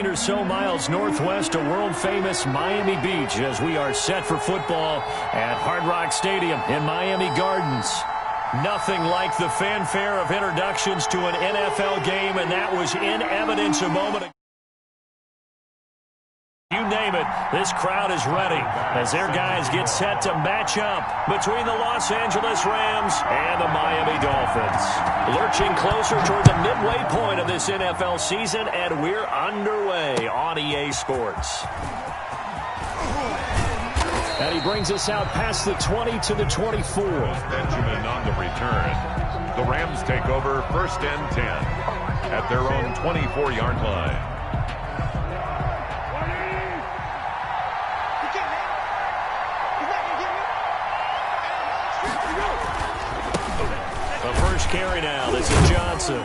15 or so miles northwest of world-famous Miami Beach as we are set for football at Hard Rock Stadium in Miami Gardens. Nothing like the fanfare of introductions to an NFL game, and that was in evidence a moment ago. You name it, this crowd is ready as their guys get set to match up between the Los Angeles Rams and the Miami Dolphins. Lurching closer toward the midway point of this NFL season, and we're underway on EA Sports. And he brings us out past the 20 to the 24. Benjamin on the return. The Rams take over 1st and 10 at their own 24-yard line. The first carry now. This is Johnson.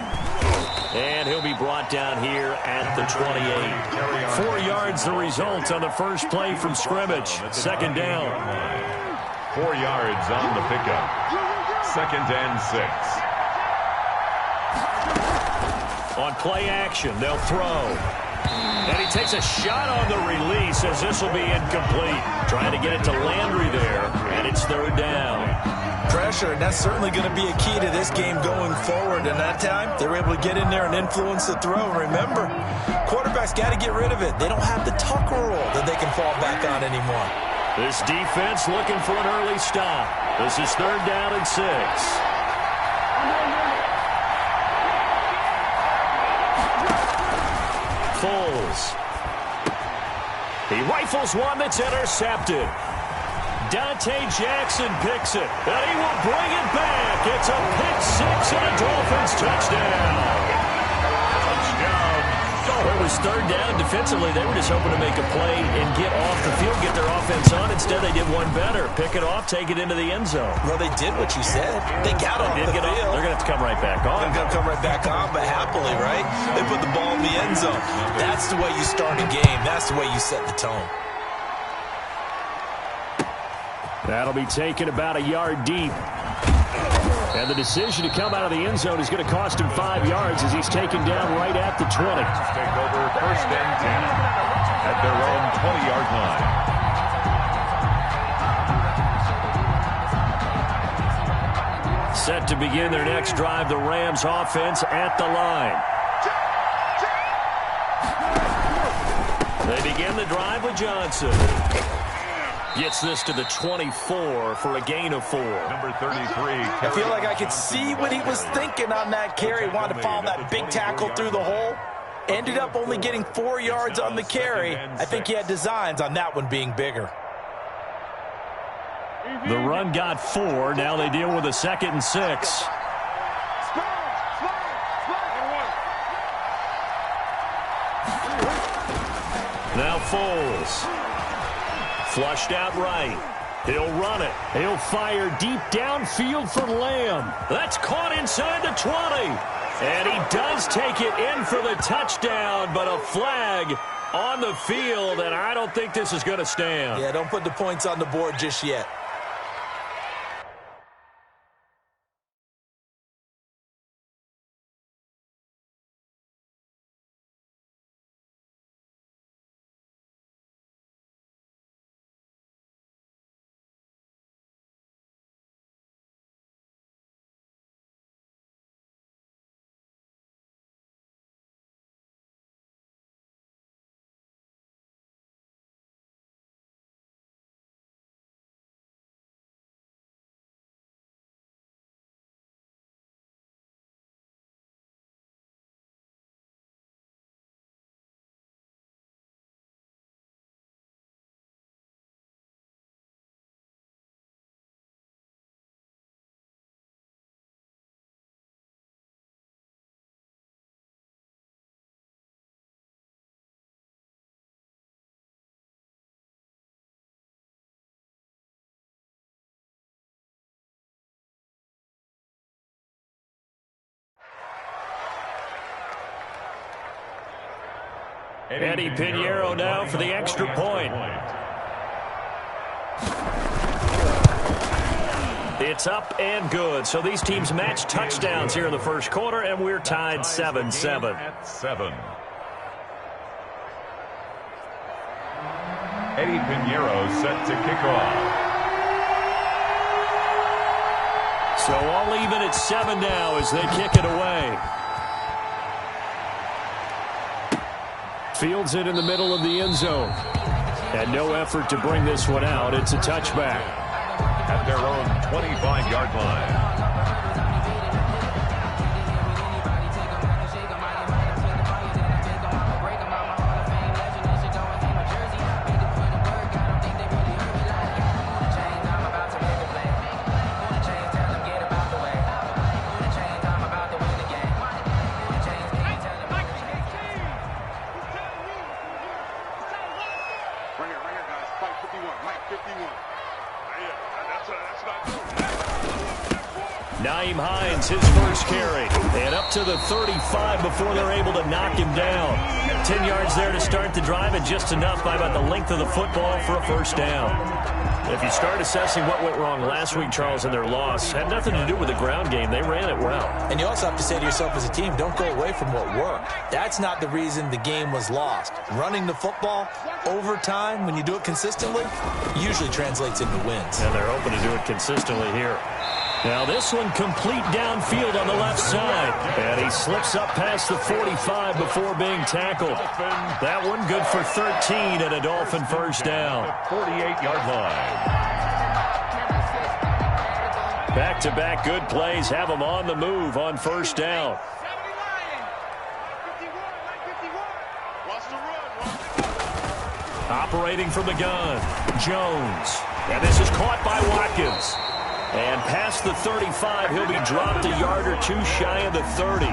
And he'll be brought down here at the 28. 4 yards the result on the first play from scrimmage. 2nd down. 4 yards on the pickup. 2nd and 6. On play action, they'll throw. And he takes a shot on the release as this will be incomplete. Trying to get it to Landry there, and it's 3rd down. Pressure, and that's certainly going to be a key to this game going forward. And that time, they were able to get in there and influence the throw. Remember, quarterbacks got to get rid of it. They don't have the tuck rule that they can fall back on anymore. This defense looking for an early stop. This is 3rd down and 6. Foles. He rifles one that's intercepted. Dante Jackson picks it, and he will bring it back. It's a pick 6 and a Dolphins touchdown. It was 3rd down. Defensively, they were just hoping to make a play and get off the field, get their offense on. Instead, they did one better. Pick it off, take it into the end zone. Well, they did what you said. They got off the field. They're going to have to come right back on. They're going to come right back on, but happily, right? They put the ball in the end zone. That's the way you start a game. That's the way you set the tone. That'll be taken about a yard deep. And the decision to come out of the end zone is going to cost him 5 yards as he's taken down right at the 20. Take over 1st and 10 at their own 20-yard line. Set to begin their next drive, the Rams offense at the line. They begin the drive with Johnson. Gets this to the 24 for a gain of 4. Number 33. I feel like I could see what he was thinking on that carry. Wanted to follow that big tackle through the hole. Ended up only getting 4 yards on the carry. I think he had designs on that one being bigger. The run got 4. Now they deal with a 2nd and 6. Now Foles. Flushed out right. He'll run it. He'll fire deep downfield for Lamb. That's caught inside the 20. And he does take it in for the touchdown, but a flag on the field, and I don't think this is going to stand. Yeah, don't put the points on the board just yet. Eddie Pinheiro now for the extra point. It's up and good. So these teams match touchdowns here in the first quarter, and we're tied 7-7. At 7. Eddie Pinheiro set to kick off. So all even at 7 now as they kick it away. Fields it in the middle of the end zone. And no effort to bring this one out. It's a touchback. At their own 25-yard line. Nyheim Hines, his first carry. And up to the 35 before they're able to knock him down. 10 yards there to start the drive, and just enough by about the length of the football for a first down. If you start assessing what went wrong last week, Charles, in their loss, had nothing to do with the ground game. They ran it well. And you also have to say to yourself as a team, don't go away from what worked. That's not the reason the game was lost. Running the football over time, when you do it consistently, usually translates into wins. And they're hoping to do it consistently here. Now this one complete downfield on the left side. And he slips up past the 45 before being tackled. That one good for 13 and a Dolphin first down. 48-yard line. Back-to-back good plays have them on the move on first down. Operating from the gun, Jones. And this is caught by Watkins. And past the 35, he'll be dropped a yard or two shy of the 30.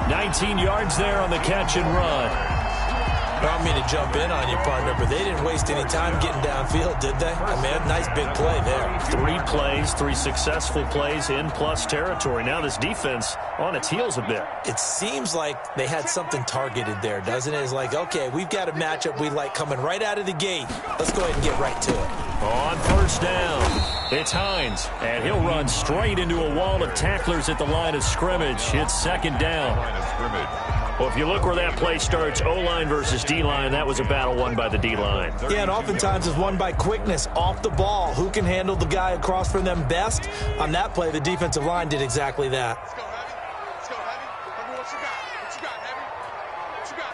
19 yards there on the catch and run. I don't mean to jump in on you, partner, but they didn't waste any time getting downfield, did they? I mean, a nice big play there. 3 plays, 3 successful plays in plus territory. Now this defense on its heels a bit. It seems like they had something targeted there, doesn't it? It's like, okay, we've got a matchup we like coming right out of the gate. Let's go ahead and get right to it. On first down, it's Hines, and he'll run straight into a wall of tacklers at the line of scrimmage. It's second down. Line of scrimmage. Well, if you look where that play starts, O-line versus D-line, that was a battle won by the D-line. Yeah, and oftentimes it's won by quickness, off the ball. Who can handle the guy across from them best? On that play, the defensive line did exactly that. Let's go, Heavy. Let's go, Heavy. What you got? What you got, Heavy? What you got,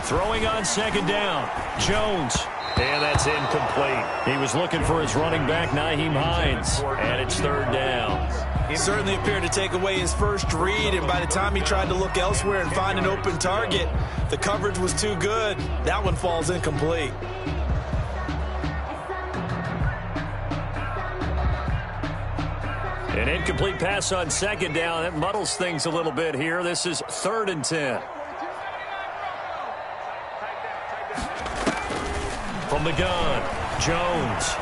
Heavy? Throwing on second down, Jones. And that's incomplete. He was looking for his running back, Nyheim Hines. And it's third down. He certainly appeared to take away his first read, and by the time he tried to look elsewhere and find an open target, the coverage was too good. That one falls incomplete. An incomplete pass on second down. That muddles things a little bit here. This is 3rd and 10. From the gun, Jones.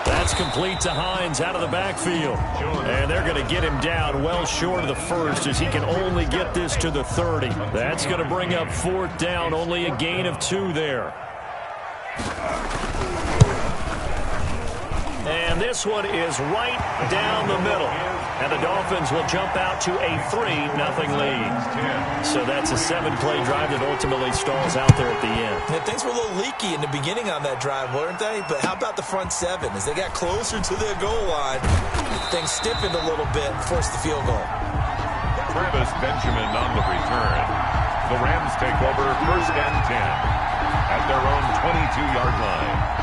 That's complete to Hines out of the backfield. And they're going to get him down well short of the first as he can only get this to the 30. That's going to bring up 4th down, only a gain of 2 there. And this one is right down the middle. And the Dolphins will jump out to a 3-0 lead. So that's a 7-play drive that ultimately stalls out there at the end. Yeah, things were a little leaky in the beginning on that drive, weren't they? But how about the front 7? As they got closer to their goal line, things stiffened a little bit and forced the field goal. Travis Benjamin on the return. The Rams take over 1st and 10 at their own 22-yard line.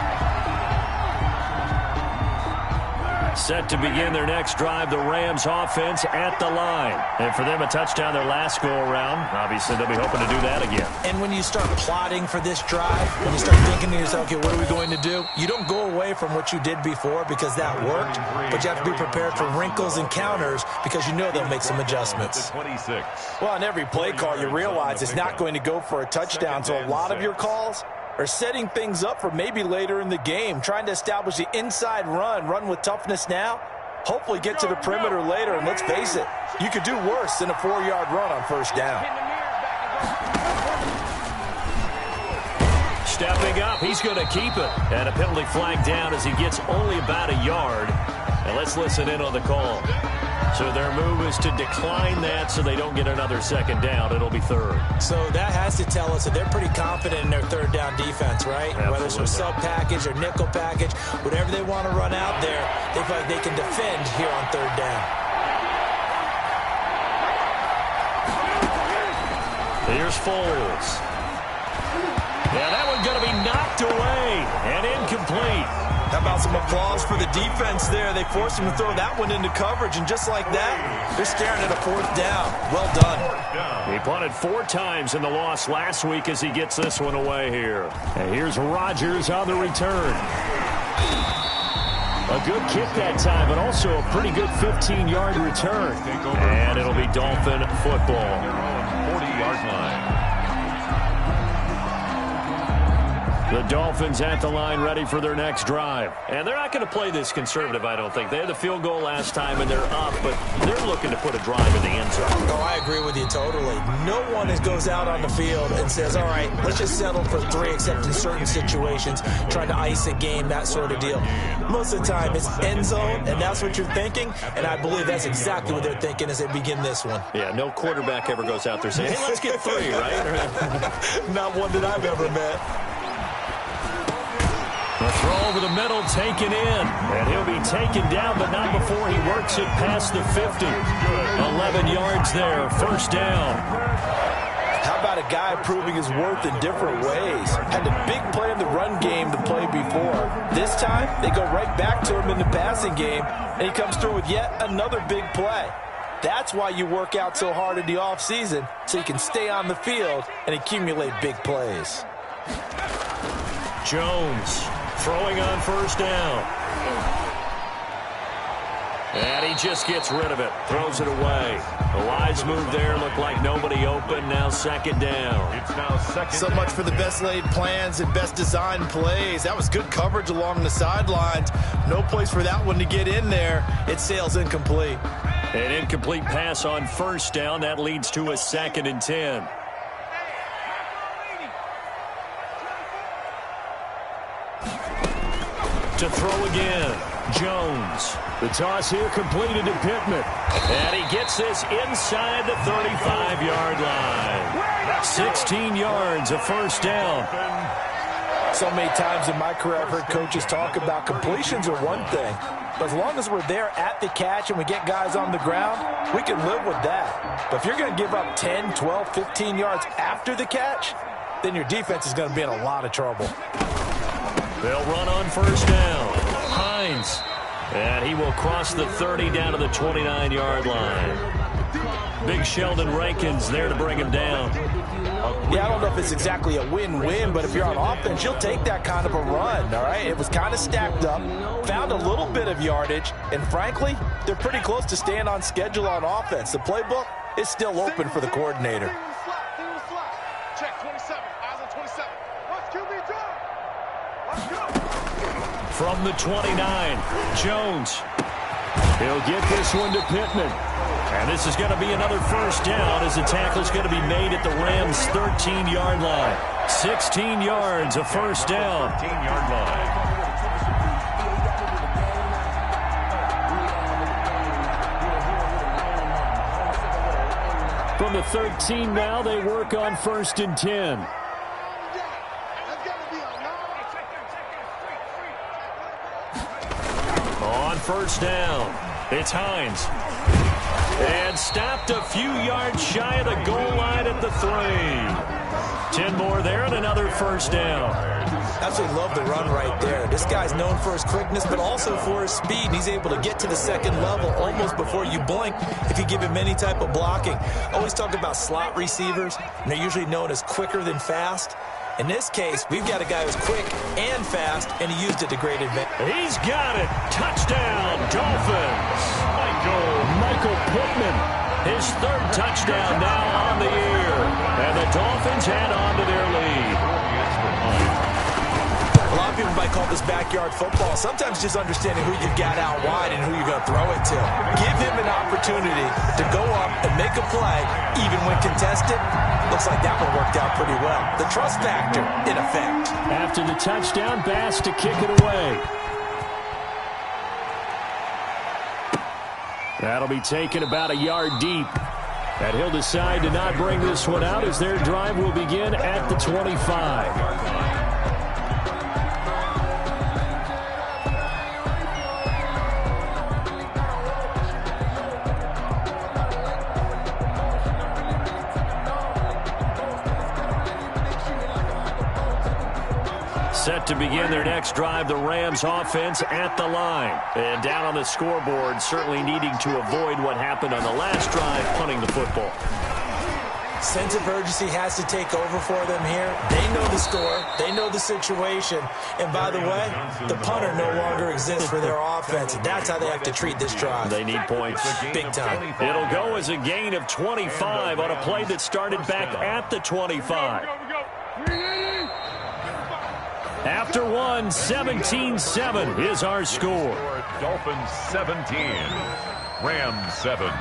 Set to begin their next drive, the Rams offense at the line. And for them, a touchdown their last go-around. Obviously, they'll be hoping to do that again. And when you start plotting for this drive, when you start thinking to yourself, okay, what are we going to do? You don't go away from what you did before because that worked, but you have to be prepared for wrinkles and counters because you know they'll make some adjustments. 26. Well, on every play call, you realize it's not going to go for a touchdown, so a lot of your calls are setting things up for maybe later in the game, trying to establish the inside run with toughness now, hopefully get to the perimeter later, and let's face it, you could do worse than a 4-yard run on first down. Stepping up, he's going to keep it. And a penalty flag down as he gets only about a yard. And let's listen in on the call. So their move is to decline that so they don't get another second down. It'll be third. So that has to tell us that they're pretty confident in their third down defense, right? Absolutely. Whether it's from sub package or nickel package, whatever they want to run out there, they feel like they can defend here on third down. Here's Foles. Yeah, that one's going to be knocked away and incomplete. How about some applause for the defense there? They forced him to throw that one into coverage, and just like that, they're staring at a fourth down. Well done. He punted 4 times in the loss last week as he gets this one away here. And here's Rodgers on the return. A good kick that time, but also a pretty good 15-yard return. And it'll be Dolphin football. 40-yard line. The Dolphins at the line ready for their next drive. And they're not going to play this conservative, I don't think. They had the field goal last time, and they're up, but they're looking to put a drive in the end zone. Oh, I agree with you totally. No one goes out on the field and says, all right, let's just settle for 3, except in certain situations, trying to ice a game, that sort of deal. Most of the time, it's end zone, and that's what you're thinking, and I believe that's exactly what they're thinking as they begin this one. Yeah, no quarterback ever goes out there saying, hey, let's get 3, right? Not one that I've ever met. The throw over the middle taken in. And he'll be taken down, but not before he works it past the 50. 11 yards there, first down. How about a guy proving his worth in different ways? Had the big play in the run game to play before. This time, they go right back to him in the passing game, and he comes through with yet another big play. That's why you work out so hard in the offseason, so you can stay on the field and accumulate big plays. Jones throwing on first down. And he just gets rid of it. Throws it away. The wise move there. Looked like nobody open. Now second down. It's now second. So much for the best laid plans and best designed plays. That was good coverage along the sidelines. No place for that one to get in there. It sails incomplete. An incomplete pass on first down. That leads to a 2nd and 10. To throw again, Jones. The toss here completed to Pittman. And he gets this inside the 35-yard line. 16 yards, a first down. So many times in my career I've heard coaches talk about completions are one thing. But as long as we're there at the catch and we get guys on the ground, we can live with that. But if you're going to give up 10, 12, 15 yards after the catch, then your defense is going to be in a lot of trouble. They'll run on first down. Hines. And he will cross the 30 down to the 29-yard line. Big Sheldon Rankins there to bring him down. Yeah, I don't know if it's exactly a win-win, but if you're on offense, you'll take that kind of a run, all right? It was kind of stacked up, found a little bit of yardage, and frankly, they're pretty close to staying on schedule on offense. The playbook is still open for the coordinator. Check 27. Eyes on 27. What's QB doing? From the 29, Jones. He'll get this one to Pittman. And this is going to be another first down as the tackle's going to be made at the Rams' 13-yard line. 16 yards, a first down. 13-yard line. From the 13 now, they work on 1st and 10. On first down, it's Hines. And stopped a few yards shy of the goal line at the 3. 10 more there and another first down. Absolutely love the run right there. This guy's known for his quickness, but also for his speed. He's able to get to the second level almost before you blink if you give him any type of blocking. I always talk about slot receivers, and they're usually known as quicker than fast. In this case, we've got a guy who's quick and fast, and he used it to great advantage. He's got it. Touchdown, Dolphins. Michael Pittman, his 3rd touchdown now on the year. And the Dolphins head on to their lead. A lot of people might call this backyard football. Sometimes just understanding who you've got out wide and who you're going to throw it to. Give him an opportunity to go up and make a play, even when contested. Looks like that one worked out pretty well. The trust factor, in effect. After the touchdown, Bass to kick it away. That'll be taken about a yard deep. And he'll decide to not bring this one out as their drive will begin at the 25. Set to begin their next drive, the Rams offense at the line. And down on the scoreboard, certainly needing to avoid what happened on the last drive, punting the football. Sense of urgency has to take over for them here. They know the score. They know the situation. And by the way, the punter no longer exists for their offense. That's how they have to treat this drive. They need points. Big time. It'll go as a gain of 25 on a play that started back at the 25. After one, 17-7 is our score. Dolphins 17, Rams 7.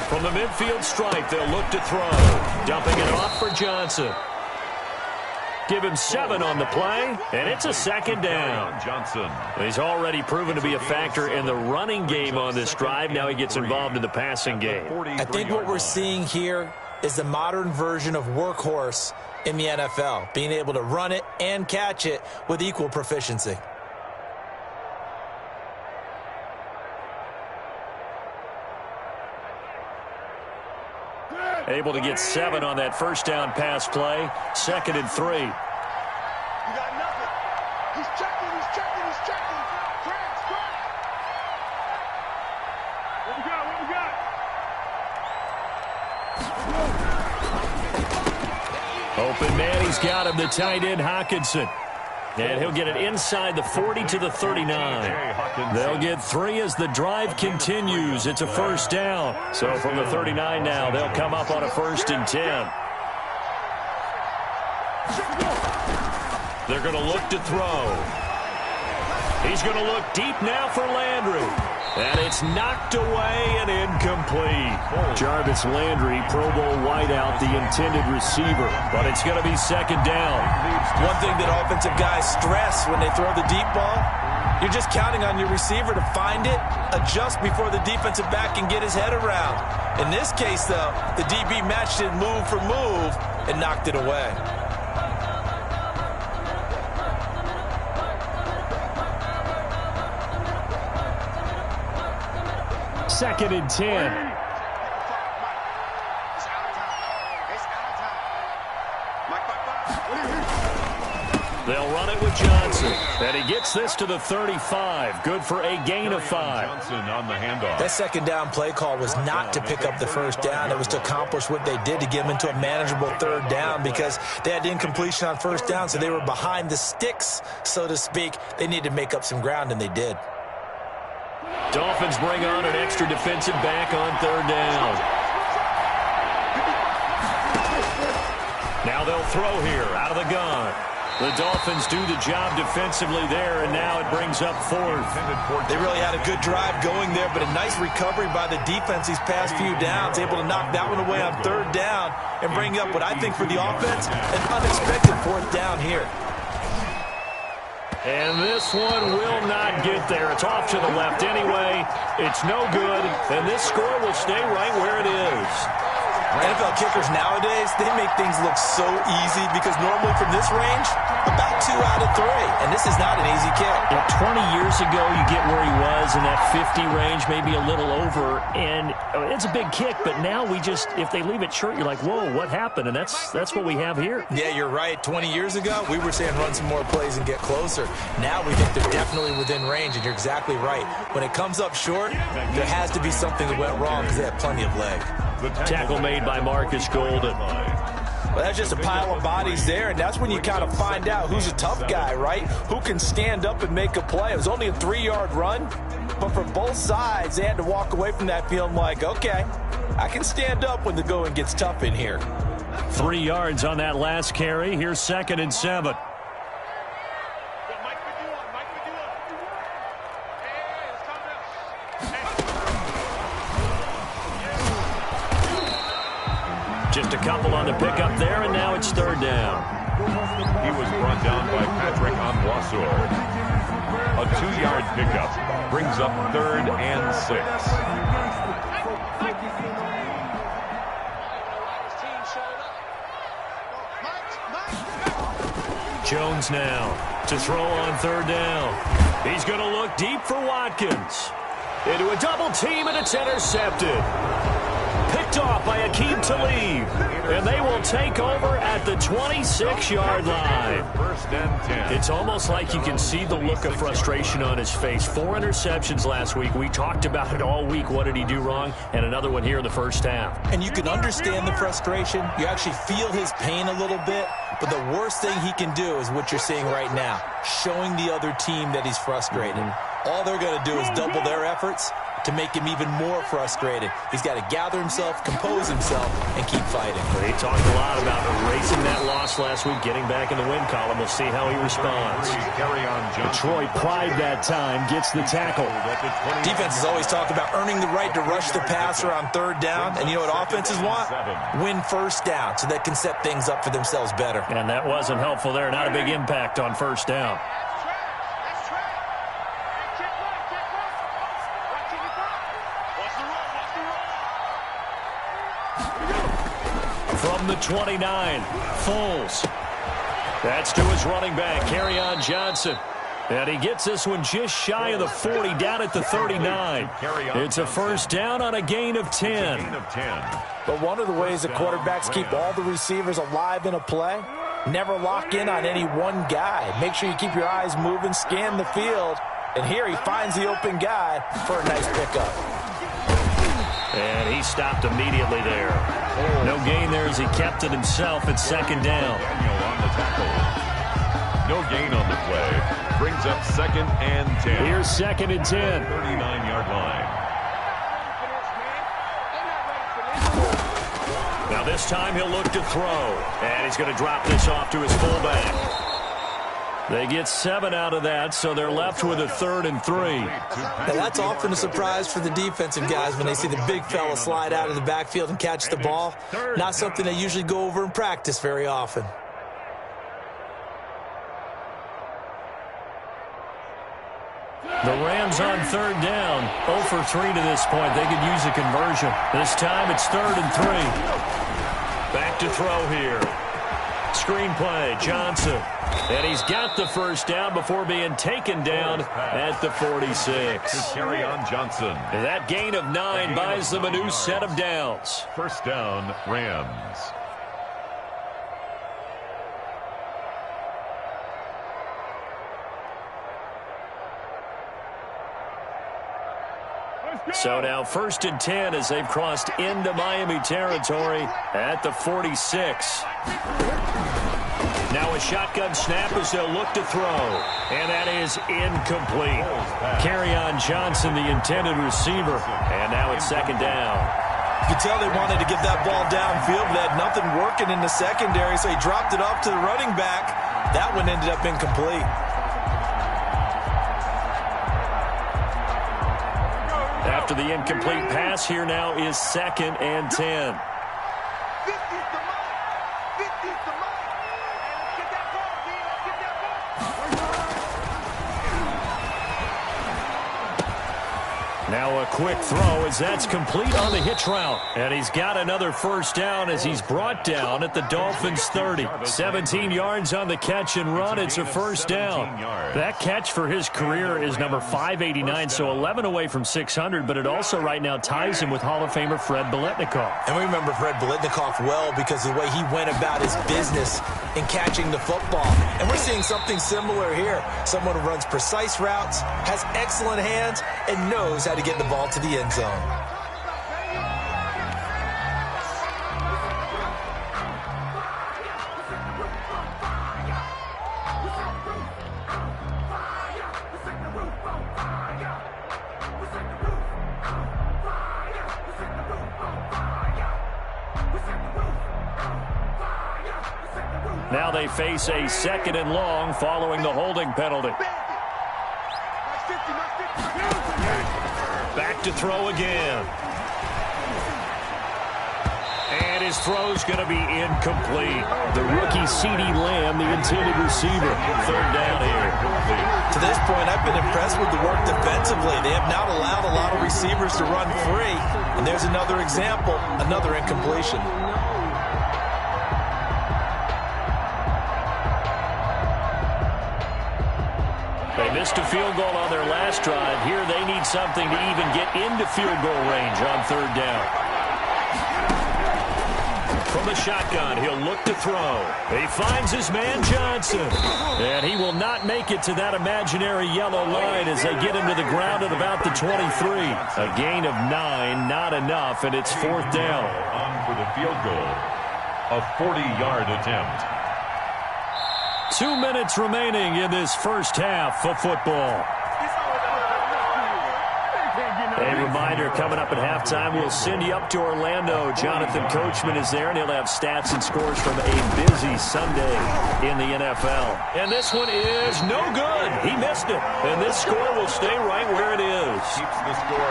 From the midfield stripe, they'll look to throw. Dumping it off for Johnson. Give him 7 on the play, and it's a second down. Johnson. He's already proven to be a factor in the running game on this drive. Now he gets involved in the passing game. I think what we're seeing here is the modern version of workhorse in the NFL, being able to run it and catch it with equal proficiency. Able to get 7 on that first down pass play. 2nd and 3. You got nothing. He's checking. Trans. What we got? Open man, he's got him, the tight end, Hockenson. And he'll get it inside the 40 to the 39. They'll get 3 as the drive continues. It's a first down. So from the 39 now, they'll come up on a 1st and 10. They're going to look to throw. He's going to look deep now for Landry. And it's knocked away and incomplete. Jarvis Landry, Pro Bowl wideout, the intended receiver. But it's going to be 2nd down. One thing that offensive guys stress when they throw the deep ball, you're just counting on your receiver to find it, adjust before the defensive back can get his head around. In this case, though, the DB matched it move for move and knocked it away. Second and 10. They'll run it with Johnson. And he gets this to the 35. Good for a gain of 5. Johnson on the handoff. That 2nd down play call was not to pick up the first down. It was to accomplish what they did to get them into a manageable 3rd down because they had incompletion on 1st down, so they were behind the sticks, so to speak. They needed to make up some ground, and they did. Dolphins bring on an extra defensive back on 3rd down. Now they'll throw here out of the gun. The Dolphins do the job defensively there, and now it brings up 4th. They really had a good drive going there, but a nice recovery by the defense these past few downs, able to knock that one away on 3rd down and bring up what I think for the offense, an unexpected 4th down here. And this one will not get there. It's off to the left anyway. It's no good, and this score will stay right where it is. NFL kickers nowadays, they make things look so easy because normally from this range, about 2 out of 3. And this is not an easy kick. Yeah, 20 years ago, you get where he was in that 50 range, maybe a little over. And it's a big kick, but now we just, if they leave it short, you're like, whoa, what happened? And that's what we have here. Yeah, you're right. 20 years ago, we were saying run some more plays and get closer. Now we think they're definitely within range, and you're exactly right. When it comes up short, there has to be something that went wrong because they have plenty of leg. Tackle made by Marcus Golden. Well, that's just a pile of bodies there, and that's when you kind of find out who's a tough guy, right? Who can stand up and make a play. It was only a 3-yard run, but for both sides, they had to walk away from that feeling like, okay, I can stand up when the going gets tough in here. 3 yards on that last carry. Here's 2nd and 7. Just a couple on the pickup there, and now it's third down. He was brought down by Patrick Onwuasor. A 2-yard pickup brings up 3rd and 6. Jones now to throw on third down. He's going to look deep for Watkins. Into a double team, and it's intercepted. Picked off by Aqib Talib. And they will take over at the 26-yard line. 1st and 10. It's almost like you can see the look of frustration on his face. 4 interceptions last week. We talked about it all week. What did he do wrong? And another one here in the first half. And you can understand the frustration. You actually feel his pain a little bit. But the worst thing he can do is what you're seeing right now, showing the other team that he's frustrated. All they're going to do is double their efforts to make him even more frustrated. He's got to gather himself, compose himself, and keep fighting. He talked a lot about erasing that loss last week, getting back in the win column. We'll see how he responds. Detroit pride that time, gets the tackle. Defenses always talk about earning the right to rush the passer on third down. And you know what offenses want? Win first down so they can set things up for themselves better. And that wasn't helpful there. Not a big impact on first down. From the 29, Foles. That's to his running back, Kerryon Johnson. And he gets this one just shy of the 40, down at the 39. It's a first down on a gain of 10. But one of the ways that quarterbacks keep all the receivers alive in a play, never lock in on any one guy. Make sure you keep your eyes moving, scan the field. And here he finds the open guy for a nice pickup. And he stopped immediately there. No gain there as he kept it himself at second down. Daniel on the tackle. No gain on the play. Brings up 2nd and 10. Here's 2nd and 10. 39-yard line. Now this time he'll look to throw. And he's going to drop this off to his fullback. They get 7 out of that, so they're left with a 3rd and 3. Now that's often a surprise for the defensive guys when they see the big fella slide out of the backfield and catch the ball. Not something they usually go over in practice very often. The Rams on third down, 0 for 3 to this point. They could use a conversion. This time it's 3rd and 3. Back to throw here. Screenplay, Johnson. And he's got the first down before being taken down at the 46. Kerryon Johnson. That gain of 9 buys them a new set of downs. First down, Rams. So now 1st and 10 as they've crossed into Miami territory at the 46. Now a shotgun snap as they'll look to throw. And that is incomplete. Kerryon Johnson, the intended receiver. And now it's 2nd down. You can tell they wanted to get that ball downfield, but they had nothing working in the secondary, so he dropped it off to the running back. That one ended up incomplete. After the incomplete pass, here now is 2nd and 10. Now a quick throw as that's complete on the hitch route. And he's got another first down as he's brought down at the Dolphins' 30. 17 yards on the catch and run. It's a first down. That catch for his career is number 589, so 11 away from 600, but it also right now ties him with Hall of Famer Fred Biletnikoff. And we remember Fred Biletnikoff well because of the way he went about his business in catching the football. And we're seeing something similar here. Someone who runs precise routes, has excellent hands, and knows how to get the ball to the end zone. Now they face a 2nd and long following the holding penalty. Back to throw again. And his throw's going to be incomplete. The rookie CeeDee Lamb, the intended receiver. Third down here. To this point, I've been impressed with the work defensively. They have not allowed a lot of receivers to run free. And there's another example, another incompletion. They missed a field goal on their last drive. Here they need something to even get into field goal range on third down. From the shotgun, he'll look to throw. He finds his man Johnson. And he will not make it to that imaginary yellow line as they get him to the ground at about the 23. A gain of 9, not enough, and it's fourth down. On for the field goal. A 40-yard attempt. 2 minutes remaining in this first half of football. A reminder, coming up at halftime, we'll send you up to Orlando. Jonathan Coachman is there, and he'll have stats and scores from a busy Sunday in the NFL. And this one is no good. He missed it. And this score will stay right where it is.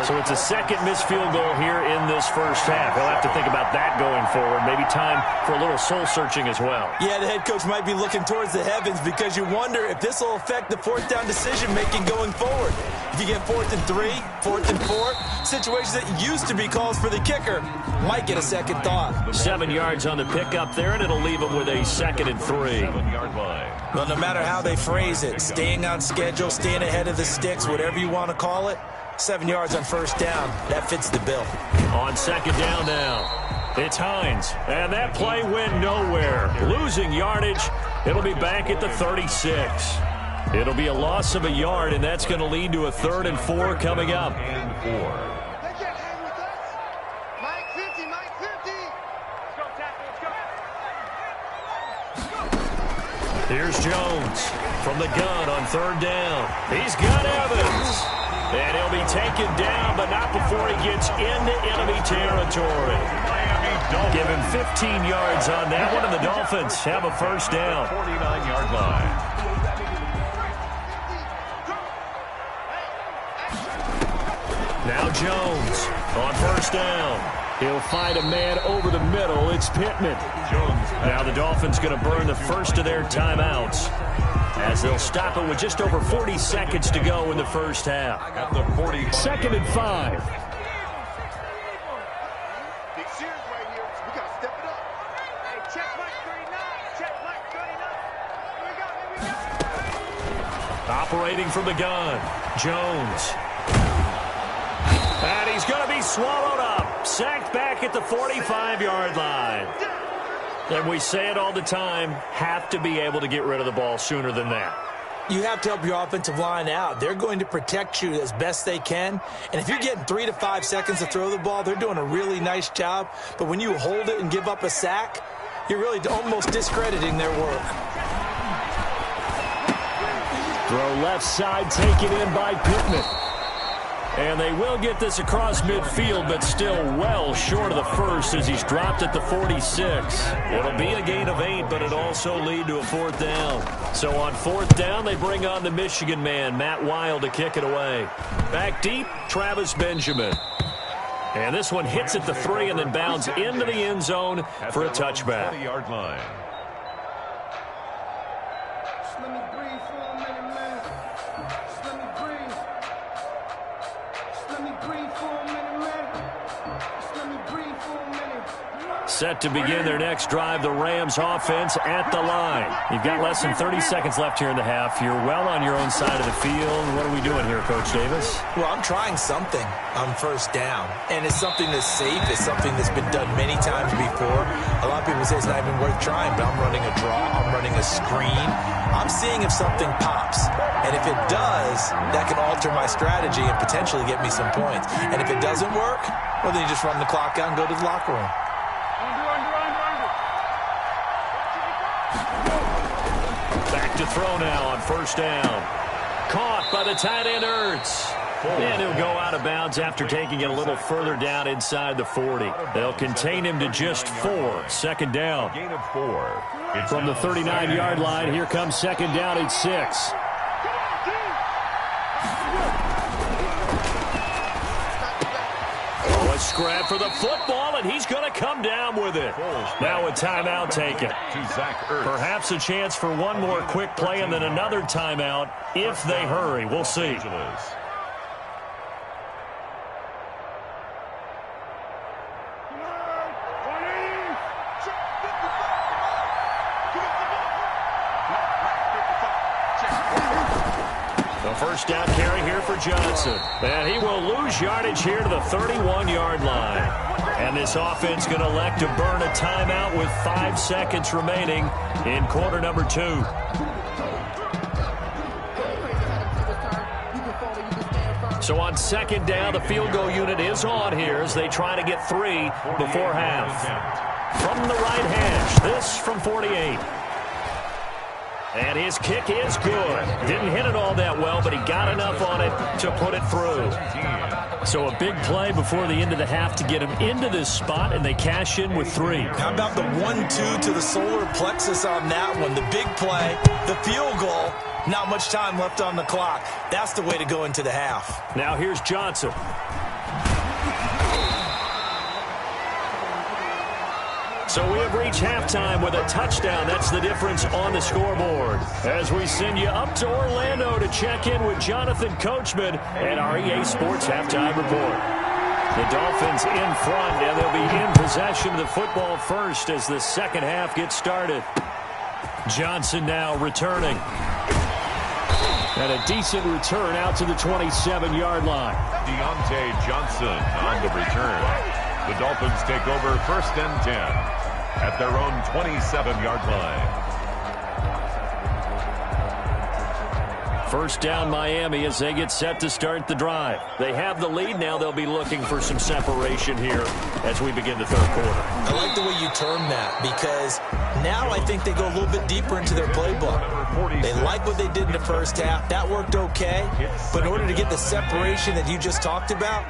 So it's a second missed field goal here in this first half. He'll have to think about that going forward. Maybe time for a little soul-searching as well. Yeah, the head coach might be looking towards the heavens because you wonder if this will affect the fourth down decision-making going forward. If you get 4th and 3, 4th and 4, situations that used to be calls for the kicker might get a second thought. 7 yards on the pickup there, and it'll leave him with a 2nd and 3. 7-yard line. Well, no matter how they phrase it, staying on schedule, staying ahead of the sticks, whatever you want to call it, 7 yards on first down, that fits the bill. On second down now, it's Hines, and that play went nowhere. Losing yardage, it'll be back at the 36. It'll be a loss of a yard, and that's going to lead to a 3rd and 4 coming up. And 4. They can't hang with us. Mike 50, Mike 50. Let's go, tackle, let's go. Here's Jones from the gun on third down. He's got Evans. And he'll be taken down, but not before he gets into enemy territory. Give him 15 yards on that one, and the Dolphins have a first down. 49-yard line. Now Jones on first down. He'll find a man over the middle. It's Pittman. Jones. Now the Dolphins going to burn the first of their timeouts as they'll stop it with just over 40 seconds to go in the first half. At the 45. 2nd and 5. Big series right here. We got to step it up. Hey, check Mike 39. Check Mike 39. Here we go. Operating from the gun. Jones. And he's going to be swallowed up. Sacked back at the 45-yard line. And we say it all the time, have to be able to get rid of the ball sooner than that. You have to help your offensive line out. They're going to protect you as best they can. And if you're getting 3 to 5 seconds to throw the ball, they're doing a really nice job. But when you hold it and give up a sack, you're really almost discrediting their work. Throw left side, taken in by Pittman. And they will get this across midfield, but still well short of the first as he's dropped at the 46. It'll be a gain of 8, but it'll also lead to a 4th down. So on 4th down, they bring on the Michigan man, Matt Wild, to kick it away. Back deep, Travis Benjamin. And this one hits at the 3 and then bounds into the end zone for a touchback. 20-yard line. Set to begin their next drive, the Rams offense at the line. You've got less than 30 seconds left here in the half. You're well on your own side of the field. What are we doing here, Coach Davis? Well, I'm trying something on first down, and it's something that's safe. It's something that's been done many times before. A lot of people say it's not even worth trying, but I'm running a draw. I'm running a screen. I'm seeing if something pops, and if it does, that can alter my strategy and potentially get me some points. And if it doesn't work, well, then you just run the clock out and go to the locker room. Back to throw now on first down. Caught by the tight end Ertz. And he'll go out of bounds after taking it a little further down inside the 40. They'll contain him to just 4. 2nd down. Gain of 4. From the 39-yard line, here comes 2nd down at 6. A scrap for the football, and he's going to come down with it. Now a timeout taken. Perhaps a chance for one more quick play and then another timeout if they hurry. We'll see. First down carry here for Johnson. And he will lose yardage here to the 31-yard line. And this offense going to elect to burn a timeout with 5 seconds remaining in quarter number 2. So on second down, the field goal unit is on here as they try to get 3 before half. From the right hash, this from 48. And his kick is good. Didn't hit it all that well, but he got enough on it to put it through. So a big play before the end of the half to get him into this spot, and they cash in with 3. How about the 1-2 to the solar plexus on that one? The big play, the field goal, not much time left on the clock. That's the way to go into the half. Now here's Johnson. So we have reached halftime with a touchdown. That's the difference on the scoreboard. As we send you up to Orlando to check in with Jonathan Coachman and our EA Sports Halftime Report. The Dolphins in front, and they'll be in possession of the football first as the second half gets started. Johnson now returning. And a decent return out to the 27-yard line. Deontay Johnson on the return. The Dolphins take over first and 10 at their own 27-yard line. First down Miami as they get set to start the drive. They have the lead. Now they'll be looking for some separation here as we begin the third quarter. I like the way you term that because now I think they go a little bit deeper into their playbook. They like what they did in the first half. That worked okay. But in order to get the separation that you just talked about,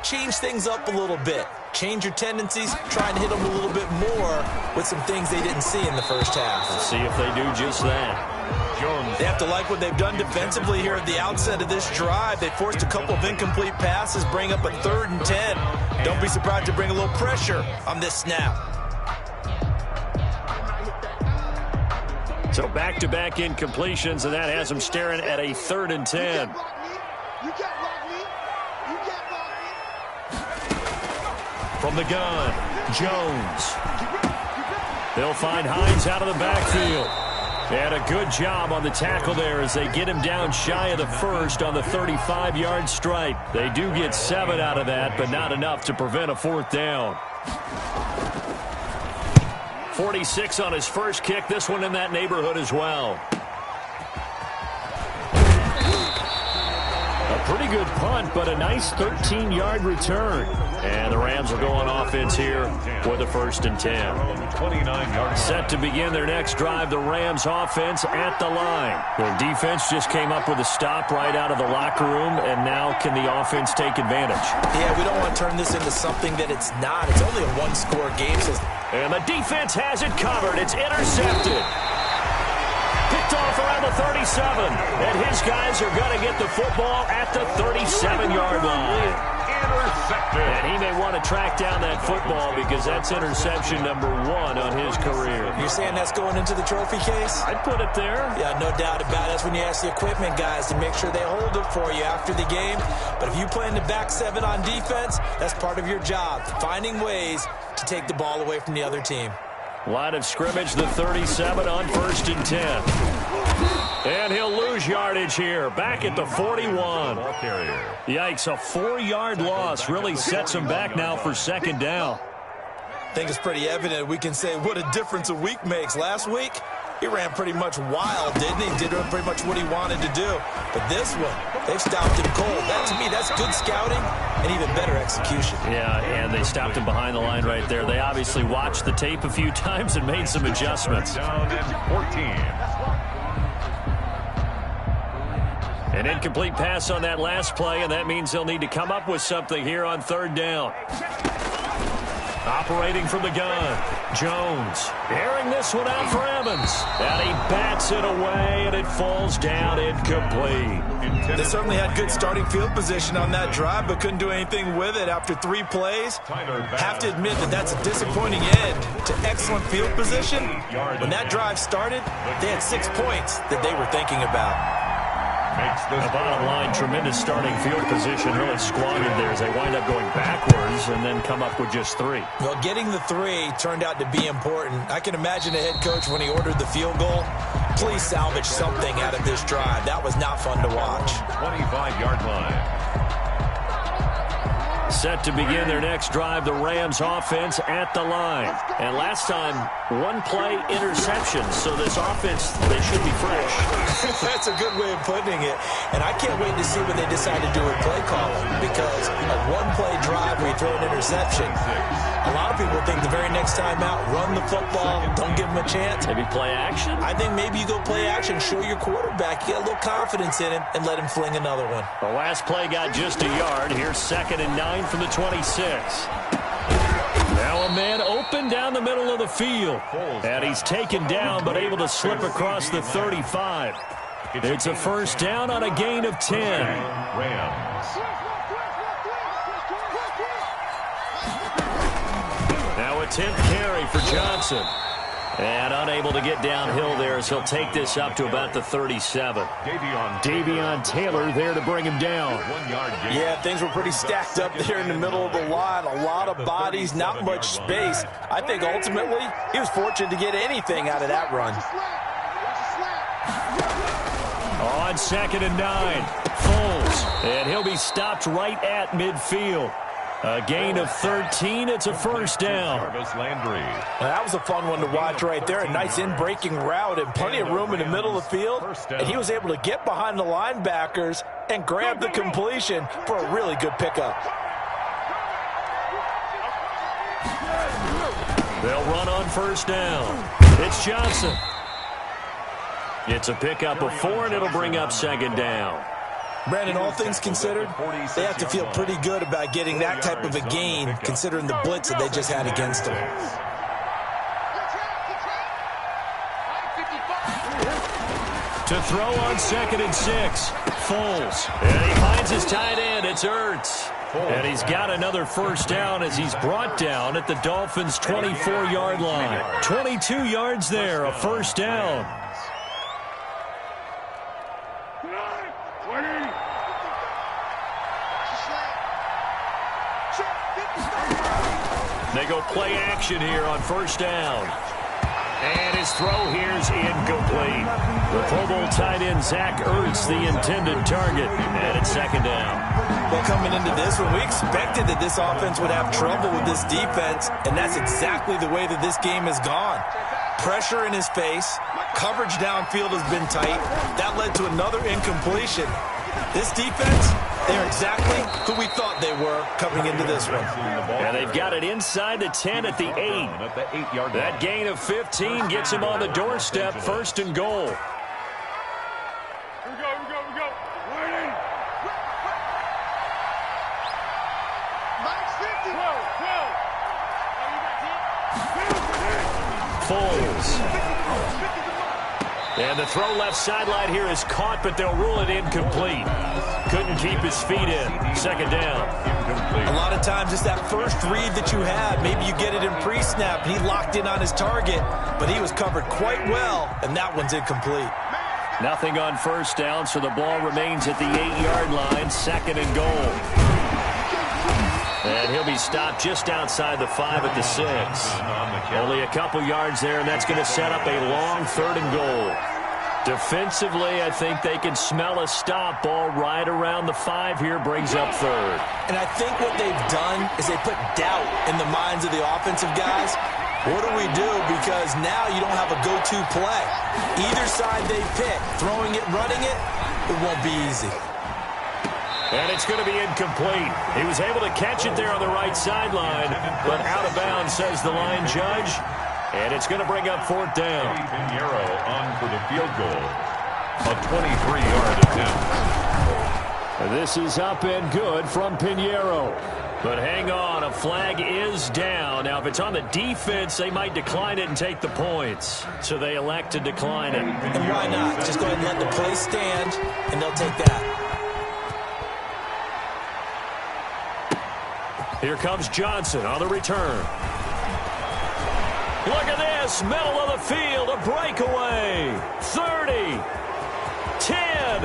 change things up a little bit. Change your tendencies, try and hit them a little bit more with some things they didn't see in the first half. Let's see if they do just that. They have to like what they've done defensively here at the outset of this drive. They forced a couple of incomplete passes, bring up a 3rd and 10. Don't be surprised to bring a little pressure on this snap. So back-to-back incompletions, and that has them staring at a 3rd and 10. From the gun, Jones. They'll find Hines out of the backfield. And a good job on the tackle there as they get him down shy of the first on the 35-yard strike. They do get 7 out of that, but not enough to prevent a 4th down. 46 on his first kick. This one in that neighborhood as well. A pretty good punt, but a nice 13-yard return. And the Rams will go on offense here with a 1st and 10. 29 yards. Set to begin their next drive, the Rams offense at the line. The defense just came up with a stop right out of the locker room, and now can the offense take advantage? Yeah, we don't want to turn this into something that it's not. It's only a 1-score game. And the defense has it covered. It's intercepted. Picked off around the 37. And his guys are going to get the football at the 37-yard line. Intercepted. And he may want to track down that football because that's interception number 1 on his career. You're saying that's going into the trophy case? I'd put it there. Yeah, no doubt about it. That's when you ask the equipment guys to make sure they hold it for you after the game. But if you play in the back 7 on defense, that's part of your job, finding ways to take the ball away from the other team. Line of scrimmage, the 37 on 1st and 10. And he'll lose yardage here, back at the 41. Yikes, a 4-yard loss really sets him back now for 2nd down. I think it's pretty evident we can say what a difference a week makes. Last week, he ran pretty much wild, didn't he? Did pretty much what he wanted to do. But this one, they've stopped him cold. That, to me, that's good scouting and even better execution. Yeah, and they stopped him behind the line right there. They obviously watched the tape a few times and made some adjustments. Down and 14. An incomplete pass on that last play, and that means they'll need to come up with something here on 3rd down. Operating from the gun, Jones airing this one out for Evans. And he bats it away, and it falls down incomplete. They certainly had good starting field position on that drive, but couldn't do anything with it after 3 plays. Have to admit that that's a disappointing end to excellent field position. When that drive started, they had 6 points that they were thinking about. The bottom line, tremendous starting field position, really squandered there as they wind up going backwards and then come up with just 3. Well, getting the 3 turned out to be important. I can imagine the head coach when he ordered the field goal. Please salvage something out of this drive. That was not fun to watch. 25-yard line. Set to begin their next drive, the Rams offense at the line. And last time, 1-play interception. So this offense, they should be fresh. That's a good way of putting it. And I can't wait to see what they decide to do with play calling, because a 1-play drive where you throw an interception, a lot of people think the very next time out, run the football, don't give them a chance. Maybe play action? I think maybe you go play action, show your quarterback, you get a little confidence in him, and let him fling another one. The last play got just a yard. Here's 2nd and 9 from the 26. Now a man open down the middle of the field. And he's taken down, but able to slip across the 35. It's a first down on a gain of 10. Rams. Now a 10th carry for Johnson. And unable to get downhill there as he'll take this up to about the 37. Davion Taylor there to bring him down. 1-yard gain. Yeah, things were pretty stacked up there in the middle of the line. A lot of bodies, not much space. I think ultimately he was fortunate to get anything out of that run. On 2nd and 9, Foles. And he'll be stopped right at midfield. A gain of 13. It's a first down. Jarvis Landry. Now, that was a fun one to watch right there. A nice in-breaking route and plenty of room in the middle of the field. And he was able to get behind the linebackers and grab the completion for a really good pickup. They'll run on first down. It's Johnson. It's a pickup of 4, and it'll bring up 2nd down. Brandon, all things considered, they have to feel pretty good about getting that type of a gain, considering the blitz that they just had against them. To throw on 2nd and 6, Foles. And he finds his tight end. It's Ertz. And he's got another first down as he's brought down at the Dolphins' 24-yard line. 22 yards there, a first down. They go play action here on first down. And his throw here is incomplete. The Pro Bowl tight end Zach Ertz, the intended target. And it's 2nd down. Well, coming into this one, we expected that this offense would have trouble with this defense, and that's exactly the way that this game has gone. Pressure in his face. Coverage downfield has been tight. That led to another incompletion. This defense, they're exactly who we thought they were coming into this one. And they've got it inside the 10 at the 8. That gain of 15 gets him on the doorstep, 1st and goal. Here we go. Waiting. Mike's 50. 12. Foles. And the throw left sideline here is caught, but they'll rule it incomplete. Couldn't keep his feet in. 2nd down. A lot of times it's that first read that you have. Maybe you get it in pre-snap, and he locked in on his target, but he was covered quite well, and that one's incomplete. Nothing on first down, so the ball remains at the 8-yard line, 2nd and goal. And he'll be stopped just outside the 5 at the 6. Only a couple yards there, and that's going to set up a long 3rd and goal. Defensively, I think they can smell a stop. Ball right around the 5 here, brings up 3rd. And I think what they've done is they put doubt in the minds of the offensive guys. What do we do? Because now you don't have a go-to play. Either side they pick, throwing it, running it, it won't be easy. And it's going to be incomplete. He was able to catch it there on the right sideline, but out of bounds, says the line judge. And it's going to bring up 4th down. Pinheiro on for the field goal. A 23-yard attempt. This is up and good from Pinheiro. But hang on, a flag is down. Now, if it's on the defense, they might decline it and take the points. So they elect to decline it. And why not? Just go ahead and let the play stand, and they'll take that. Here comes Johnson on the return. Look at this, middle of the field, a breakaway. 30. 10,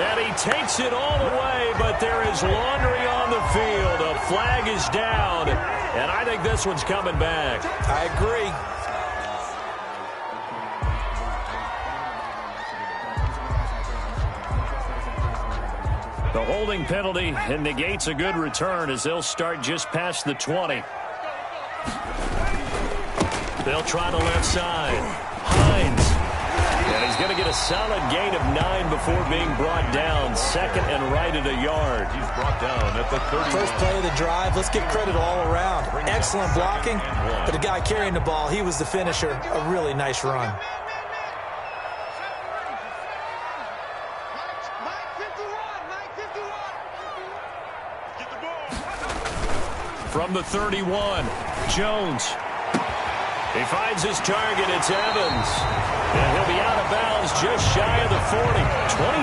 and he takes it all the way, but there is laundry on the field. A flag is down, and I think this one's coming back. I agree. The holding penalty and negates a good return as they'll start just past the 20. They'll try the left side. Hines. And he's going to get a solid gain of 9 before being brought down. Second and right at a yard. He's brought down at the 30. First play of the drive. Let's give credit all around. Excellent blocking, but the guy carrying the ball, he was the finisher. A really nice run. From the 31, Jones. He finds his target. It's Evans. And he'll be out of bounds just shy of the 40.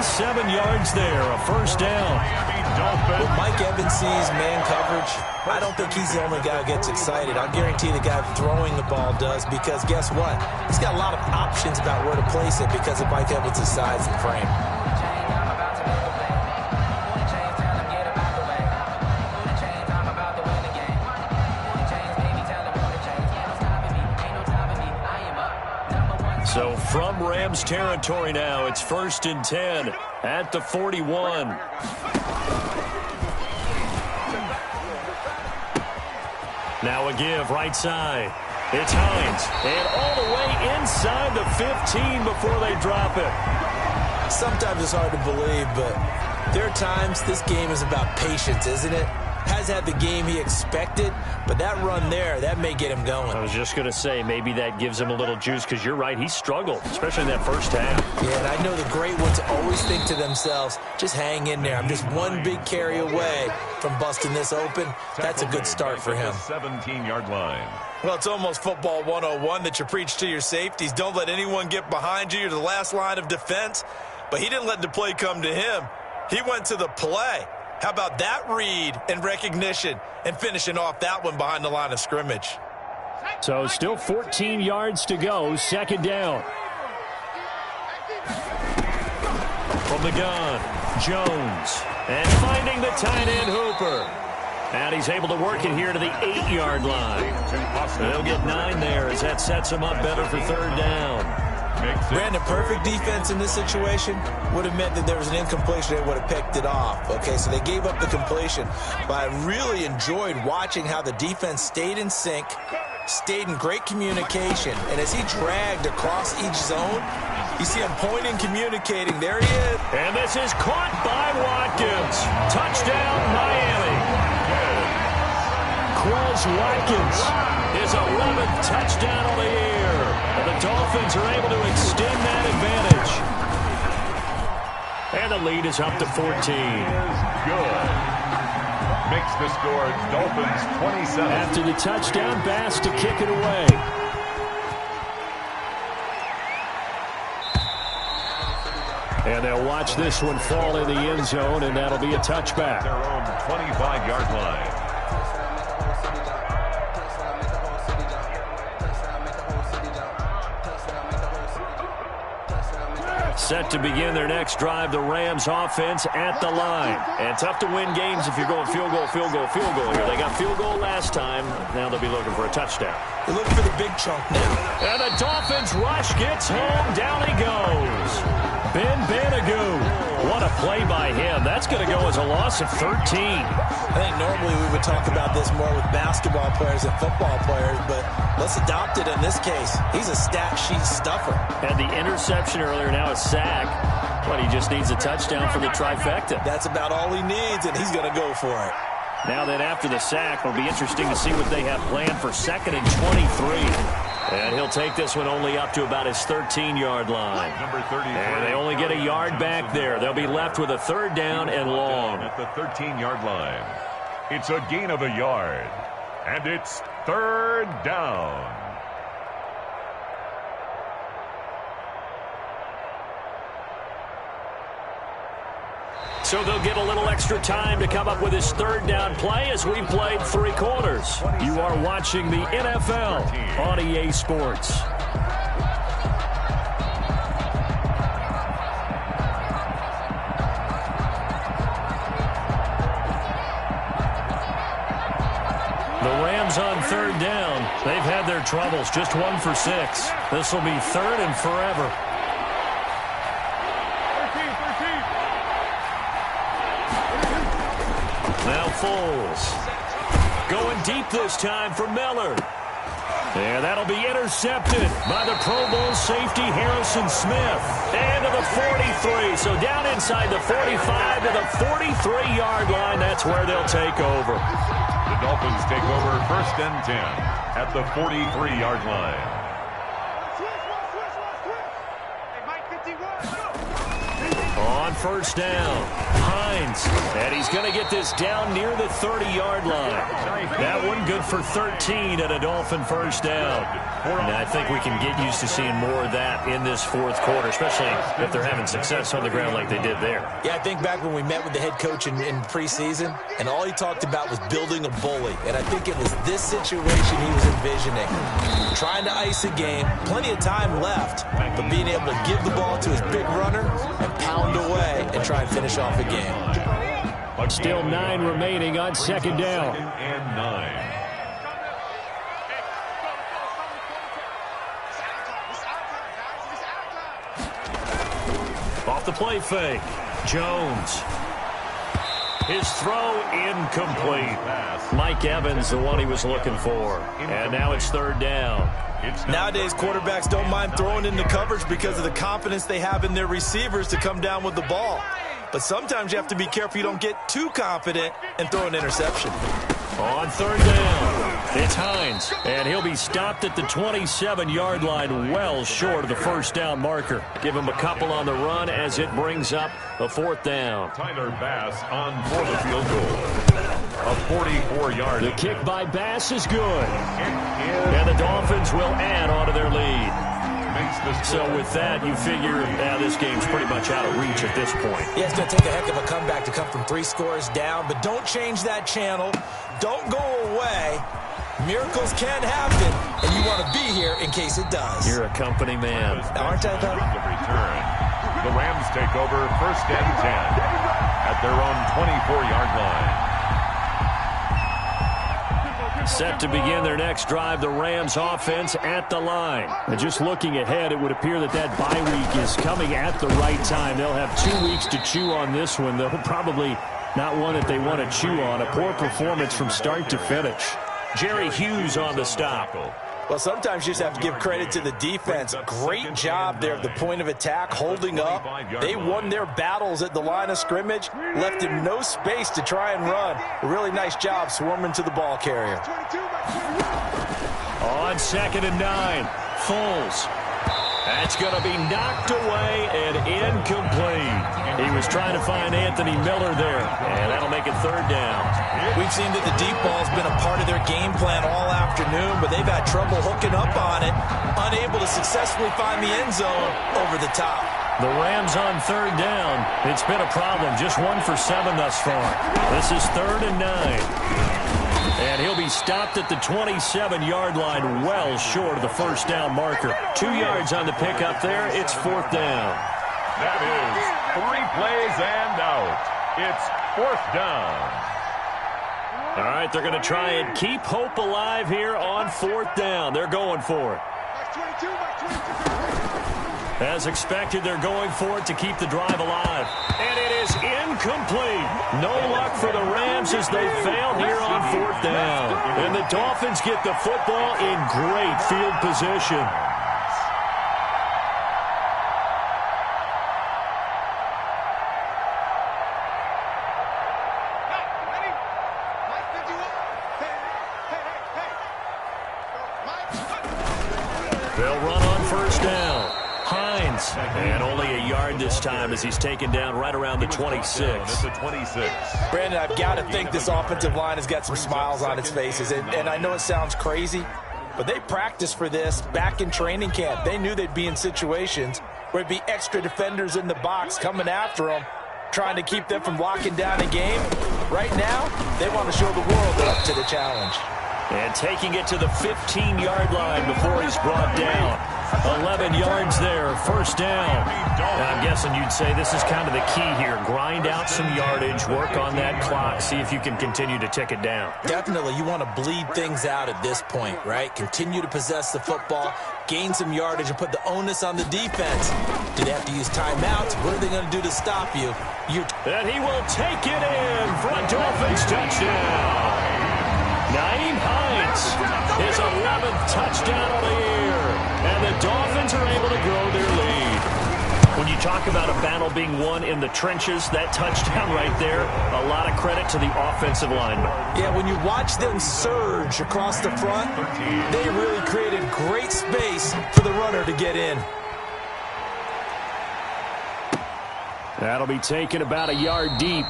27 yards there, a first down. When Mike Evans sees man coverage, I don't think he's the only guy who gets excited. I'll guarantee the guy throwing the ball does, because guess what? He's got a lot of options about where to place it because of Mike Evans' size and frame. So from Rams territory now, it's 1st and 10 at the 41. Now a give right side. It's Hines. And all the way inside the 15 before they drop it. Sometimes it's hard to believe, but there are times this game is about patience, isn't it? Has had the game he expected, but that run there, that may get him going. I was just going to say, maybe that gives him a little juice, because you're right, he struggled, especially in that first half. Yeah, and I know the great ones always think to themselves, just hang in there. I'm just one big carry away from busting this open. That's a good start for him. 17-yard line. Well, it's almost football 101 that you preach to your safeties. Don't let anyone get behind you. You're the last line of defense. But he didn't let the play come to him. He went to the play. How about that read and recognition and finishing off that one behind the line of scrimmage? So still 14 yards to go, second down. From the gun, Jones. And finding the tight end, Hooper. And he's able to work it here to the 8-yard line. They'll get 9 there as that sets him up better for third down. Brandon, perfect defense in this situation would have meant that there was an incompletion. They would have picked it off. Okay, so they gave up the completion. But I really enjoyed watching how the defense stayed in sync, stayed in great communication. And as he dragged across each zone, you see him pointing, communicating. There he is. And this is caught by Watkins. Touchdown, Miami. Quez Watkins, his 11th touchdown of the year. And the Dolphins are able to extend that advantage. And the lead is up to 14. Good. Makes the score Dolphins 27. After the touchdown, Bass to kick it away. And they'll watch this one fall in the end zone, and that'll be a touchback. Their own 25-yard line. Set to begin their next drive, the Rams offense at the line. And tough to win games if you're going field goal, field goal, field goal here. They got field goal last time. Now they'll be looking for a touchdown. They're looking for the big chunk now. And the Dolphins rush gets home. Down he goes. Ben Banogu. What a play by him. That's going to go as a loss of 13. I think normally we would talk about this more with basketball players and football players, but let's adopt it in this case. He's a stat sheet stuffer. Had the interception earlier, now a sack. But he just needs a touchdown for the trifecta. That's about all he needs, and he's going to go for it. Now that after the sack, it'll be interesting to see what they have planned for 2nd and 23. And he'll take this one only up to about his 13-yard line. Number 33. And they only get a yard back there. They'll be left with a third down and long. At the 13-yard line. It's a gain of a yard. And it's third down. So they'll get a little extra time to come up with his third down play as we've played 3 quarters. You are watching the NFL on EA Sports. The Rams on third down. They've had their troubles. Just 1 for 6. This will be third and forever. Now Foles. Going deep this time for Miller. And that'll be intercepted by the Pro Bowl safety Harrison Smith. And to the 43. So down inside the 45 to the 43-yard line. That's where they'll take over. The Dolphins take over first and 10 at the 43-yard line. On first down, Hines, and he's going to get this down near the 30-yard line. That one good for 13 at a Dolphin first down. And I think we can get used to seeing more of that in this fourth quarter, especially if they're having success on the ground like they did there. Yeah, I think back when we met with the head coach in preseason, and all he talked about was building a bully. And I think it was this situation he was envisioning. Trying to ice a game, plenty of time left, but being able to give the ball to his big runner and pound away and try and finish off a game. Still 9 remaining on second down. And 9. Off the play fake. Jones. His throw incomplete. Mike Evans, the one he was looking for. And now it's third down. Nowadays, quarterbacks don't mind throwing into coverage because of the confidence they have in their receivers to come down with the ball. But sometimes you have to be careful you don't get too confident and throw an interception. On third down, it's Hines, and he'll be stopped at the 27-yard line, well short of the first down marker. Give him a couple on the run as it brings up a fourth down. Tyler Bass on for the field goal. A 44-yard. The kick by Bass is good. And the Dolphins will add on to their lead. So with that, you figure this game's pretty much out of reach at this point. Yeah, it's going to take a heck of a comeback to come from 3 scores down, but don't change that channel. Don't go away. Miracles can happen, and you want to be here in case it does. You're a company man. Aren't I, though? The return. The Rams take over first and 10 at their own 24-yard line. Set to begin their next drive, the Rams offense at the line. And just looking ahead, it would appear that bye week is coming at the right time. They'll have 2 weeks to chew on this one, though probably not one that they want to chew on. A poor performance from start to finish. Jerry Hughes on the stop. Well, sometimes you just have to give credit to the defense. Great job there at the point of attack, holding up. They won their battles at the line of scrimmage, left him no space to try and run. A really nice job swarming to the ball carrier. On second and 9, Foles. That's going to be knocked away and incomplete. He was trying to find Anthony Miller there, and that'll make it third down. We've seen that the deep ball's been a part of their game plan all afternoon, but they've had trouble hooking up on it, unable to successfully find the end zone over the top. The Rams on third down. It's been a problem. Just 1 for 7 thus far. This is third and 9. And he'll be stopped at the 27-yard line, well short of the first down marker. 2 yards on the pickup there. It's fourth down. That is 3 plays and out. It's fourth down. All right, they're going to try and keep hope alive here on fourth down. They're going for it. As expected, they're going for it to keep the drive alive. And it is incomplete. No luck for the Rams as they fail here on fourth down. And the Dolphins get the football in great field position. They'll run on first down. Hines Rams. And only a yard this time as he's taken down right around the 26. Brandon, I've got to think this offensive line has got some smiles on its faces. And I know it sounds crazy, but they practiced for this back in training camp. They knew they'd be in situations where it'd be extra defenders in the box coming after them, trying to keep them from locking down a game. Right now, they want to show the world they're up to the challenge. And taking it to the 15-yard line before he's brought down. 11 yards there, first down. Now, I'm guessing you'd say this is kind of the key here. Grind out some yardage, work on that clock, see if you can continue to tick it down. Definitely, you want to bleed things out at this point, right? Continue to possess the football, gain some yardage, and put the onus on the defense. Do they have to use timeouts? What are they going to do to stop you? And he will take it in for a Dolphins touchdown. Nyheim Hines, his 11th touchdown of the year, and the Dolphins are able to grow their lead. When you talk about a battle being won in the trenches, that touchdown right there, a lot of credit to the offensive lineman. Yeah, when you watch them surge across the front, they really created great space for the runner to get in. That'll be taken about a yard deep,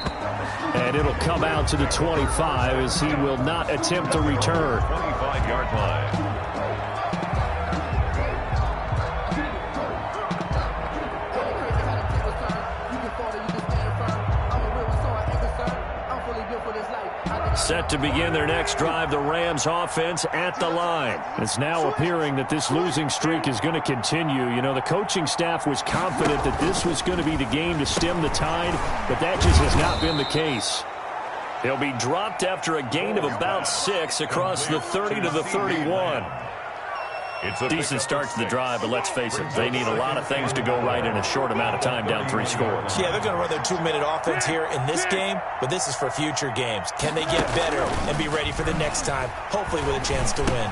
and it'll come out to the 25 as he will not attempt to return. 25-yard line. Set to begin their next drive, the Rams offense at the line. It's now appearing that this losing streak is going to continue. You know, the coaching staff was confident that this was going to be the game to stem the tide, but that just has not been the case. He'll be dropped after a gain of about 6 across the 30 to the 31. Decent start to the drive, but let's face it, they need a lot of things to go right in a short amount of time, down 3 scores. Yeah, they're going to run their 2-minute offense here in this game, but this is for future games. Can they get better and be ready for the next time, hopefully with a chance to win?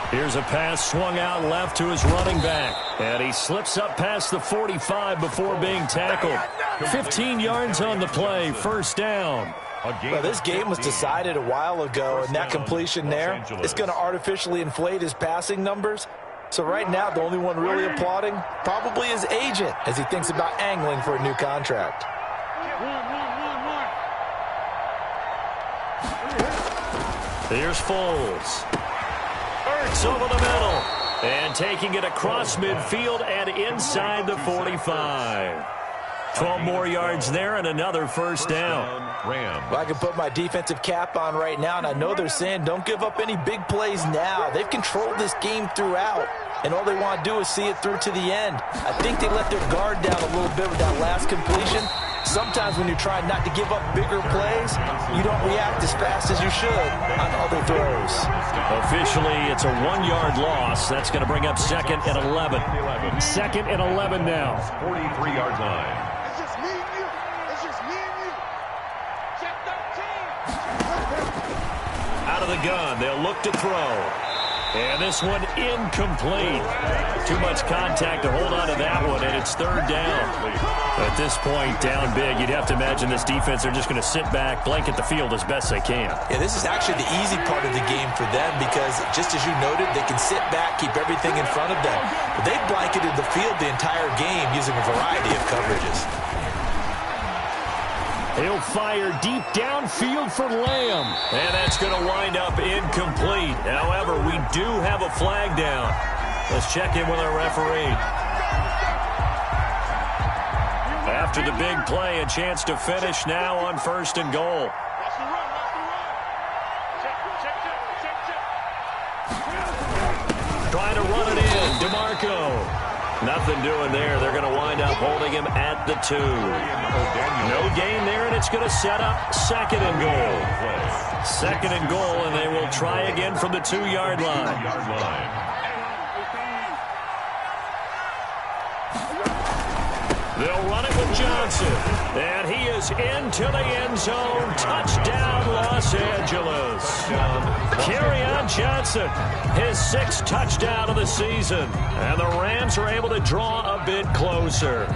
Here's a pass swung out left to his running back, and he slips up past the 45 before being tackled. 15 yards on the play, first down. Well, this game was decided a while ago, and that completion there is going to artificially inflate his passing numbers. So right now, the only one really applauding probably his agent as he thinks about angling for a new contract. Here's Foles. Ertz over the middle, and taking it across midfield and inside the 45. 12 more yards there and another first down. Well, I can put my defensive cap on right now, and I know they're saying don't give up any big plays now. They've controlled this game throughout, and all they want to do is see it through to the end. I think they let their guard down a little bit with that last completion. Sometimes when you're trying not to give up bigger plays, you don't react as fast as you should on other throws. Officially, it's a 1-yard loss. That's going to bring up 2nd and 11. 2nd and 11 now. 43-yard line. It's just me and you. It's just me and you. Check 13. Out of the gun, they'll look to throw. And this one incomplete. Too much contact to hold on to that one, and it's 3rd down. At this point, down big, you'd have to imagine this defense are just going to sit back, blanket the field as best they can. Yeah, this is actually the easy part of the game for them because, just as you noted, they can sit back, keep everything in front of them. But they've blanketed the field the entire game using a variety of coverages. He'll fire deep downfield for Lamb. And that's going to wind up incomplete. However, we do have a flag down. Let's check in with our referee. After the big play, a chance to finish now on 1st and goal. Trying to run it in, DeMarco. Nothing doing there. They're going to wind up holding him at the 2. No gain there, and it's going to set up 2nd and goal. 2nd and goal, and they will try again from the 2-yard line. They'll run it with Johnson, and he is into the end zone. Touchdown, Los Angeles. Kerryon Johnson, his 6th touchdown of the season, and the Rams are able to draw a bit closer.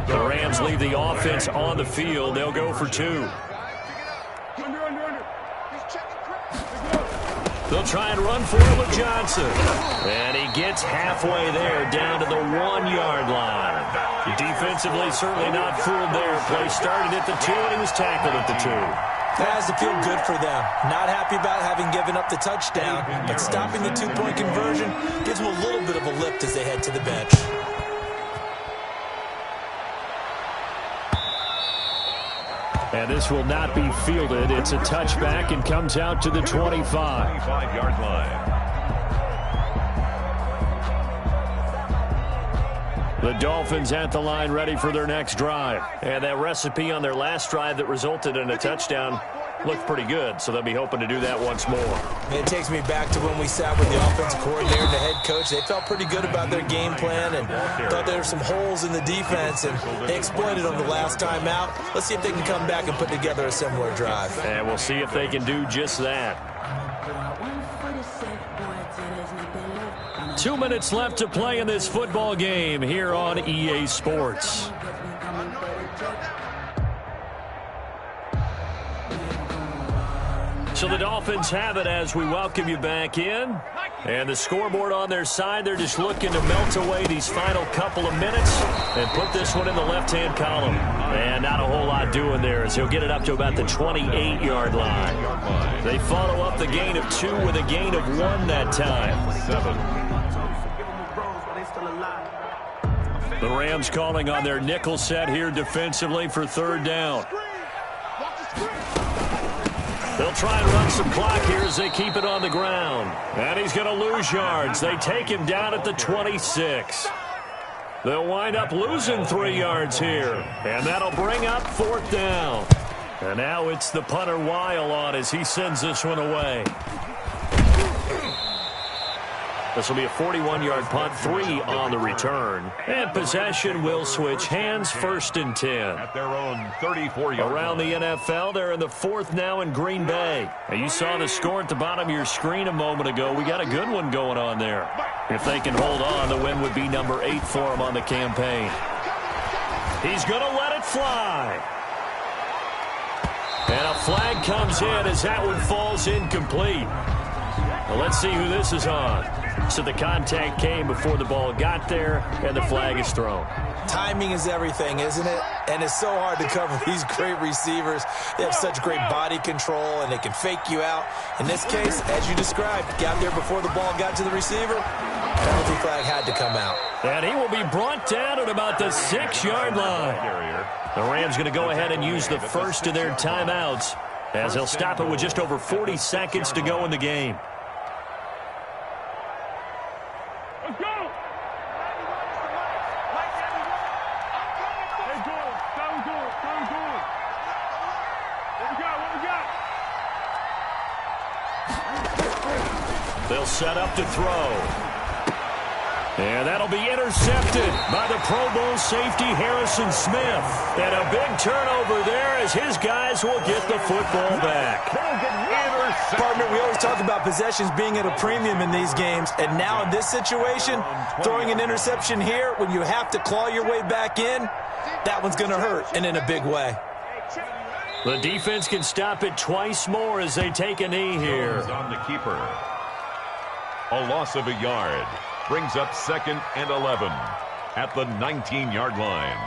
The Rams leave the offense on the field. They'll go for 2. They'll try and run for it with Johnson. And he gets halfway there, down to the 1-yard line. Defensively, certainly not fooled there. Play started at the 2, and he was tackled at the 2. That has to feel good for them. Not happy about having given up the touchdown, but stopping the 2-point conversion gives them a little bit of a lift as they head to the bench. And this will not be fielded. It's a touchback and comes out to the 25. 25-yard line. The Dolphins at the line ready for their next drive. And that recipe on their last drive that resulted in a touchdown looked pretty good, so they'll be hoping to do that once more. It takes me back to when we sat with the offensive coordinator and the head coach. They felt pretty good about their game plan and thought there were some holes in the defense, and they exploited them the last time out. Let's see if they can come back and put together a similar drive. And we'll see if they can do just that. 2 minutes left to play in this football game here on EA Sports. So the Dolphins have it as we welcome you back in. And the scoreboard on their side, they're just looking to melt away these final couple of minutes and put this one in the left-hand column. And not a whole lot doing there as he'll get it up to about the 28-yard line. They follow up the gain of 2 with a gain of 1 that time. 7. The Rams calling on their nickel set here defensively for 3rd down. They'll try and run some clock here as they keep it on the ground. And he's going to lose yards. They take him down at the 26. They'll wind up losing 3 yards here. And that'll bring up 4th down. And now it's the punter Weil on as he sends this one away. This will be a 41-yard punt, 3 on the return. And possession will switch hands, 1st and 10. At their own 34-yard Around the NFL, they're in the 4th now in Green Bay. And you saw the score at the bottom of your screen a moment ago. We got a good one going on there. If they can hold on, the win would be number 8 for them on the campaign. He's going to let it fly. And a flag comes in as that one falls incomplete. Well, let's see who this is on. So the contact came before the ball got there, and the flag is thrown. Timing is everything, isn't it? And it's so hard to cover these great receivers. They have such great body control, and they can fake you out. In this case, as you described, got there before the ball got to the receiver. Penalty flag had to come out. And he will be brought down at about the 6-yard line. The Rams going to go ahead and use the first of their timeouts as they'll stop it with just over 40 seconds to go in the game. They'll set up to throw. And that'll be intercepted by the Pro Bowl safety Harrison Smith. And a big turnover there as his guys will get the football back. Partner, we always talk about possessions being at a premium in these games. And now in this situation, throwing an interception here when you have to claw your way back in, that one's going to hurt, and in a big way. The defense can stop it twice more as they take a knee here. On the keeper. A loss of a yard brings up 2nd and 11 at the 19-yard line.